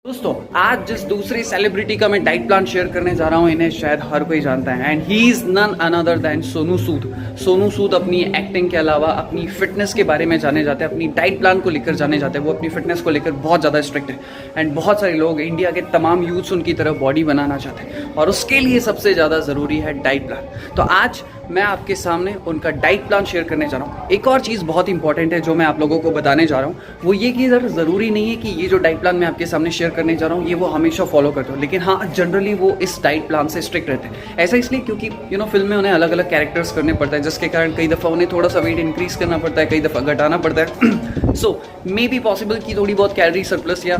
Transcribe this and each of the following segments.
दोस्तों आज जिस दूसरी सेलिब्रिटी का मैं डाइट प्लान शेयर करने जा रहा हूँ इन्हें शायद हर कोई जानता है and he is none other than Sonu Sood. Sonu Sood अपनी एक्टिंग के अलावा अपनी फिटनेस के बारे में जाने जाते हैं, अपनी डाइट प्लान को लेकर जाने जाते हैं। वो अपनी फिटनेस को लेकर बहुत ज़्यादा स्ट्रिक्ट है एंड बहुत सारे लोग, इंडिया के तमाम यूथ्स उनकी तरह बॉडी बनाना चाहते हैं और उसके लिए सबसे ज़्यादा ज़रूरी है डाइट प्लान। तो आज मैं आपके सामने उनका डाइट प्लान शेयर करने जा रहा हूँ। एक और चीज़ बहुत इंपॉर्टेंट है जो मैं आप लोगों को बताने जा रहा हूँ, वो ये कि ज़रूरी नहीं है कि ये जो डाइट प्लान मैं आपके सामने शेयर करने जा रहा हूँ ये वो हमेशा फॉलो करते हो, लेकिन हाँ जनरली वो इस डाइट प्लान से स्ट्रिक्ट रहते हैं। ऐसा इसलिए क्योंकि फिल्म में उन्हें अलग अलग कैरेक्टर्स करने पड़ता है, जिसके कारण कई दफ़ा उन्हें थोड़ा सा वेट इंक्रीज करना पड़ता है, कई दफ़ा घटाना पड़ता है। सो मे बी पॉसिबल कि थोड़ी बहुत कैलोरी सरप्लस या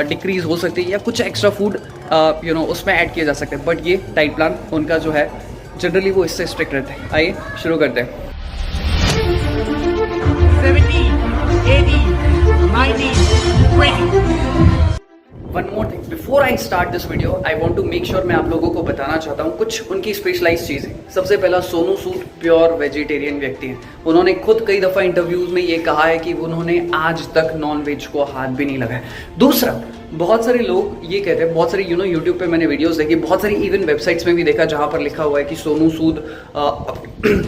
डिक्रीज हो सकती है या कुछ एक्स्ट्रा फूड उसमें ऐड किया जा सकता है, बट ये डाइट प्लान उनका जो है जनरली वो इससे स्ट्रिक्ट रहते हैं। आइए शुरू करते हैं। 70, 80, 90, 20. One more thing before I start this video, I want to make sure मैं आप लोगों को बताना चाहता हूँ कुछ उनकी स्पेशलाइज चीज़ें। सबसे पहला, सोनू सूद प्योर वेजिटेरियन व्यक्ति हैं। उन्होंने खुद कई दफ़ा इंटरव्यूज में ये कहा है कि उन्होंने आज तक नॉन वेज को हाथ भी नहीं लगाया। दूसरा, बहुत सारे लोग ये कहते हैं, बहुत सारी यूट्यूब पे मैंने वीडियोस देखी, बहुत सारी इवन वेबसाइट्स में भी देखा जहाँ पर लिखा हुआ है कि सोनू सूद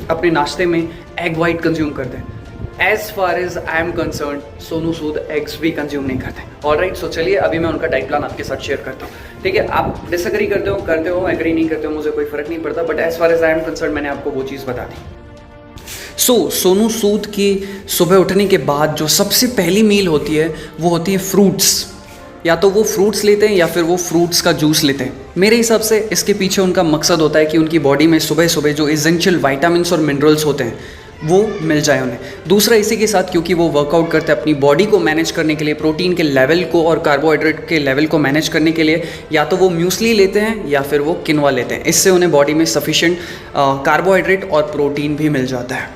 अपने नाश्ते में एग वाइट कंज्यूम करते हैं। As far as I am concern, Sonu Sood eggs भी कंज्यूम नहीं करते। ऑलराइट, सो चलिए अभी मैं उनका डाइट प्लान आपके साथ शेयर करता हूँ। ठीक है, आप डिसएग्री करते हो एग्री नहीं करते हो, मुझे कोई फर्क नहीं पड़ता, but as far as I am concern मैंने आपको वो चीज़ बता दी। सोनू सूद की सुबह उठने के बाद जो सबसे पहली मील होती है वो होती है फ्रूट्स। या तो वो फ्रूट्स लेते हैं या फिर वो फ्रूट्स का जूस लेते हैं। मेरे हिसाब से इसके पीछे उनका मकसद होता है कि उनकी बॉडी में सुबह सुबह जो एसेंशियल विटामिन्स और मिनरल्स होते हैं वो मिल जाए उन्हें। दूसरा, इसी के साथ क्योंकि वो वर्कआउट करते हैं अपनी बॉडी को मैनेज करने के लिए, प्रोटीन के लेवल को और कार्बोहाइड्रेट के लेवल को मैनेज करने के लिए, या तो वो म्यूसली लेते हैं या फिर वो किनवा लेते हैं। इससे उन्हें बॉडी में सफिशिएंट कार्बोहाइड्रेट और प्रोटीन भी मिल जाता है।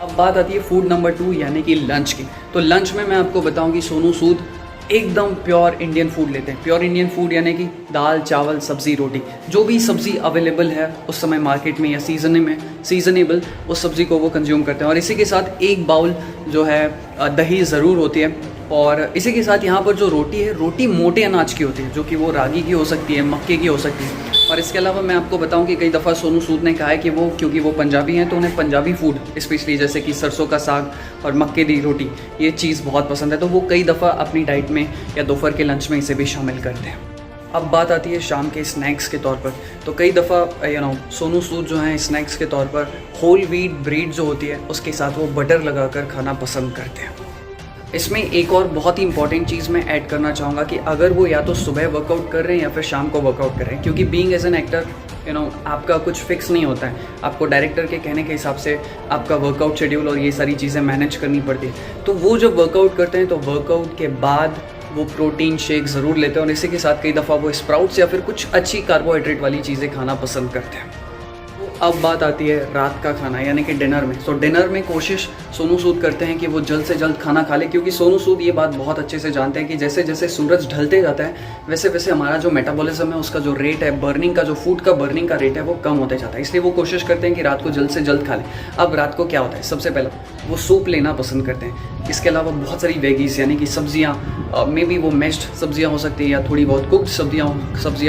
अब बात आती है फूड नंबर 2 यानी कि लंच की। तो लंच में मैं आपको बताऊं कि सोनू सूद एकदम प्योर इंडियन फूड लेते हैं। प्योर इंडियन फूड यानी कि दाल, चावल, सब्जी, रोटी, जो भी सब्जी अवेलेबल है उस समय मार्केट में या सीजनेबल उस सब्जी को वो कंज्यूम करते हैं। और इसी के साथ एक बाउल जो है दही ज़रूर होती है। और इसी के साथ यहाँ पर जो रोटी है, रोटी मोटे अनाज की होती है, जो कि वो रागी की हो सकती है, मक्के की हो सकती है। और इसके अलावा मैं आपको बताऊं कि कई दफ़ा सोनू सूद ने कहा है कि वो क्योंकि वो पंजाबी हैं तो उन्हें पंजाबी फूड स्पेशली जैसे कि सरसों का साग और मक्के दी रोटी, ये चीज़ बहुत पसंद है। तो वो कई दफ़ा अपनी डाइट में या दोपहर के लंच में इसे भी शामिल करते हैं। अब बात आती है शाम के स्नैक्स के तौर पर। तो कई दफ़ा सोनू सूद जो हैं स्नैक्स के तौर पर होल व्हीट ब्रेड जो होती है उसके साथ वो बटर लगाकर खाना पसंद करते हैं। इसमें एक और बहुत ही इंपॉर्टेंट चीज़ मैं ऐड करना चाहूँगा कि अगर वो या तो सुबह वर्कआउट कर रहे हैं या फिर शाम को वर्कआउट कर रहे हैं, क्योंकि बीइंग एज एन एक्टर आपका कुछ फिक्स नहीं होता है। आपको डायरेक्टर के कहने के हिसाब से आपका वर्कआउट शेड्यूल और ये सारी चीज़ें मैनेज करनी पड़ती है। तो वो जब वर्कआउट करते हैं तो वर्कआउट के बाद वो प्रोटीन शेक ज़रूर लेते हैं और इसी के साथ कई दफ़ा वो स्प्राउट्स या फिर कुछ अच्छी कार्बोहाइड्रेट वाली चीज़ें खाना पसंद करते हैं। अब बात आती है रात का खाना यानी कि डिनर में। तो डिनर में कोशिश सोनू सूद करते हैं कि वो जल्द से जल्द खाना खा ले, क्योंकि सोनू सूद ये बात बहुत अच्छे से जानते हैं कि जैसे जैसे सूरज ढलते जाता है वैसे वैसे हमारा जो मेटाबॉलिज्म है उसका जो रेट है बर्निंग का, जो फूड का बर्निंग का रेट है वो कम होते जाता है। इसलिए वो कोशिश करते हैं कि रात को जल्द से जल्द खा लें। अब रात को क्या होता है, सबसे पहला वो सूप लेना पसंद करते हैं। इसके अलावा बहुत सारी वेगीज यानी कि सब्जियाँ, मे बी वो मेश्ड सब्जियाँ हो सकती हैं या थोड़ी बहुत कुक्ड सब्जियाँ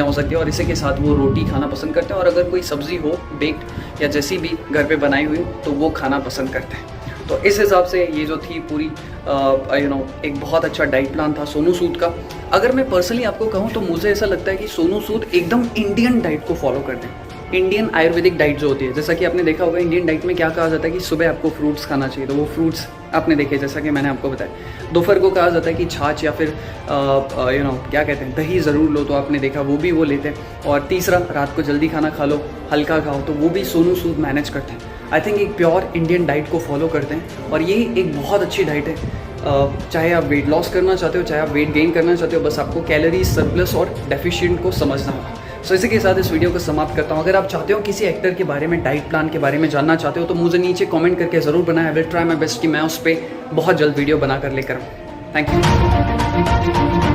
हो सकती हैं, और इसी के साथ वो रोटी खाना पसंद करते हैं। और अगर कोई सब्ज़ी हो बेक्ड या जैसी भी घर पे बनाई हुई तो वो खाना पसंद करते हैं। तो इस हिसाब से ये जो थी पूरी एक बहुत अच्छा डाइट प्लान था सोनू सूद का। अगर मैं पर्सनली आपको कहूँ तो मुझे ऐसा लगता है कि सोनू सूद एकदम इंडियन डाइट को फॉलो करते हैं। इंडियन आयुर्वेदिक डाइट जो होती है, जैसा कि आपने देखा होगा इंडियन डाइट में क्या कहा जाता है कि सुबह आपको फ्रूट्स खाना चाहिए, तो वो फ्रूट्स आपने देखे जैसा कि मैंने आपको बताया। दोपहर को कहा जाता है कि छाछ या फिर क्या कहते हैं दही ज़रूर लो, तो आपने देखा वो भी वो लेते हैं। और तीसरा, रात को जल्दी खाना खा लो, हल्का खाओ, तो वो भी सोनू सूद मैनेज करते हैं। आई थिंक एक प्योर इंडियन डाइट को फॉलो करते हैं और ये एक बहुत अच्छी डाइट है। चाहे आप वेट लॉस करना चाहते हो, चाहे आप वेट गेन करना चाहते हो, बस आपको कैलोरी सरप्लस और डेफिशिएंट को समझना होगा। सो इसी के साथ इस वीडियो को समाप्त करता हूँ। अगर आप चाहते हो किसी एक्टर के बारे में, डाइट प्लान के बारे में जानना चाहते हो तो मुझे नीचे कमेंट करके ज़रूर बनाएं। I will try my best कि मैं उस पर बहुत जल्द वीडियो बनाकर लेकर आऊँ। Thank you.